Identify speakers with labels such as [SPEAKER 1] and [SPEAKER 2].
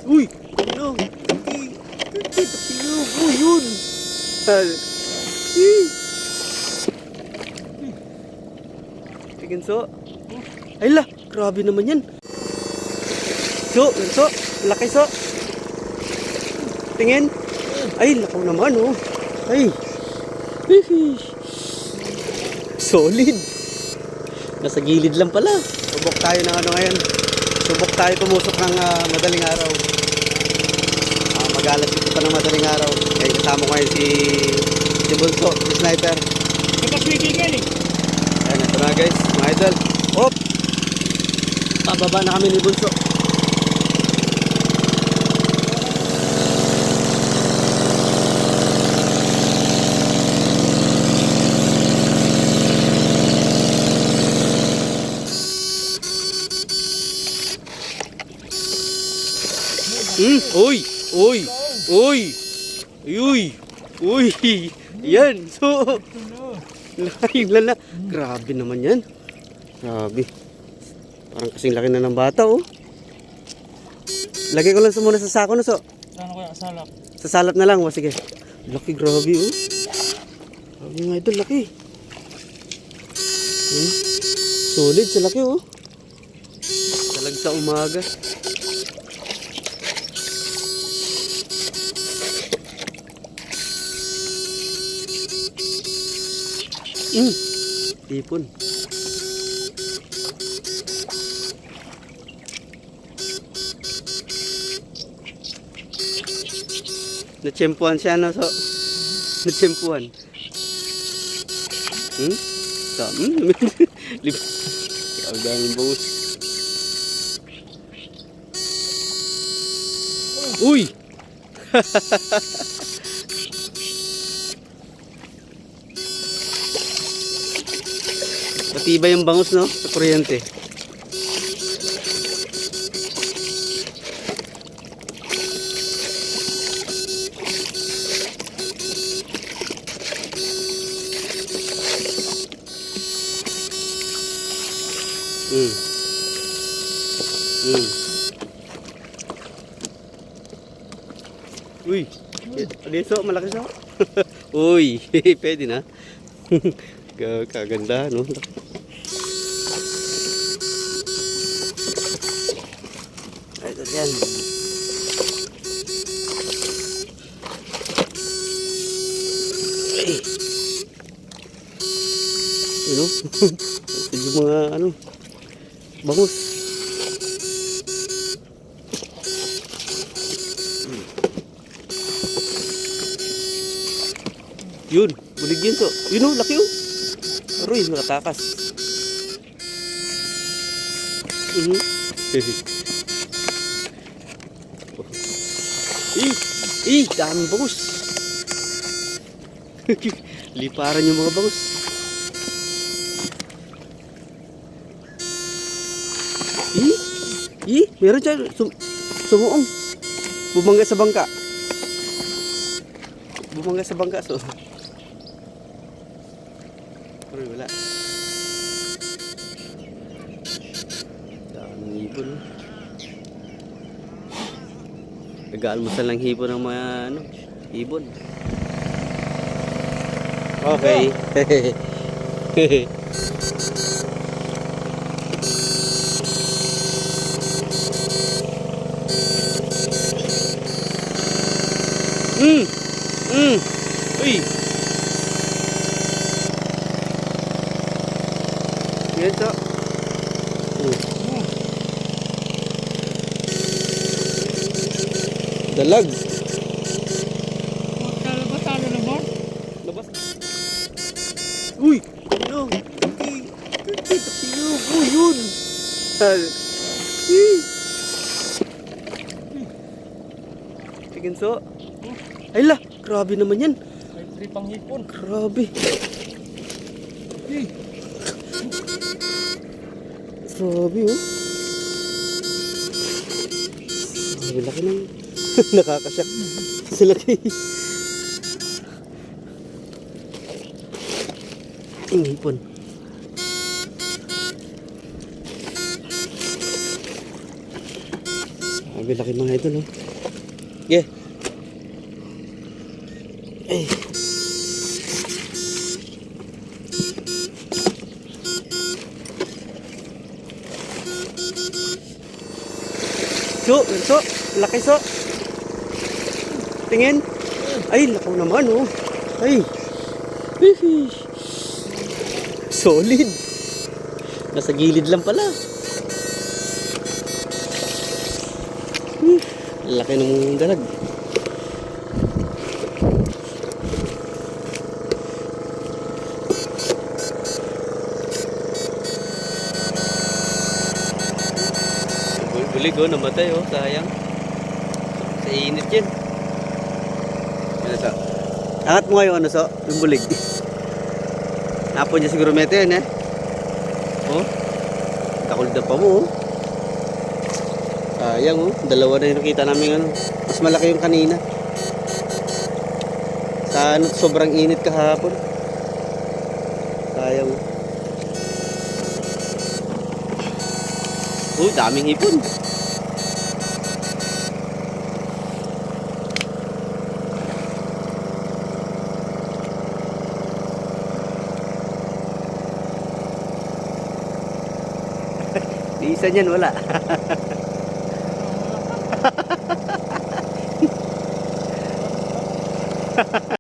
[SPEAKER 1] Uy! Ano? Uy, yun! Tingin so. Ay la, grabe naman yan. So, laki so. Tingin. Ay, lakaw naman oh. Ay. Solid. Nasa gilid lang pala. Subok tayo ng ano ngayon. Subok tayo pumusok ng madaling araw. Mag-alas ito pa ng madaling araw. Kaya kasama ko ngayon si Bunso, si Sniper.
[SPEAKER 2] Kapaswigil yan eh.
[SPEAKER 1] Ayan, ito na guys, mga idol. Hop! Pababa na kami ni Bunso. Uy! Uy! Uy! Uy! Uy! Yan! So! Laking lala. Grabe naman yan. Grabe. Parang kasing laki na ng bata oh. Lagay ko lang muna sa sako na so.
[SPEAKER 2] Saan ko yung salap?
[SPEAKER 1] Sa salap na lang. Sige. Laki, grabe oh. Grabe nga ito, laki. Solid sa laki oh. Talag sa umaga. Ipon. Natsempuan siya no so. Natsempuan. Ang daming bangus. Uy! Matibay yung bangus no sa kuryente. Uy, so malaki so. Uy, pwede na. Kaganda no. Ito yan. Ano? Yung mga ano bangus. Yun, bulig yun so. Yun o, laki o. Aroy, nakatakas. Daming bangus. Liparan yung mga bangus. Meron dyan. Sumuong. Bumangga sa bangka. Bumangga sa bangka so. Pero wala. Daming ibon. Nag-aalmusal lang hipon ng mga ano, ibon. Okay. Uy. Yan so. Dalag.
[SPEAKER 2] Magkalabas na ba?
[SPEAKER 1] Labas. Uy! Ano? Uy, yun! Tingin so. Ay la, grabe naman yan.
[SPEAKER 2] May tripang hipon.
[SPEAKER 1] Grabe. Grabe oh. Grabe laki nang nakakasyak. Sila kay. Ang hipon. Grabe, laki mga idol, oh. Yeah. Ay. So, laki so. Tingin. Ay, lakaw naman, oh. Ay. Hihi. Solid. Nasa gilid lang pala. Laki ng dalag. Bulig, oh, namatay, oh, sayang. Sa init yan. Ano so? Angat mo ngayon, ano so? Yung bulig. Hapon niya siguro mete yan, eh. Oh. Takulda pa mo, oh. Sayang, oh. Dalawa na yung nakita namin, ano. Mas malaki yung kanina. Sa ano, sobrang init kahapon. Sayang, oh. Oh, daming hipon. Isa niyan wala.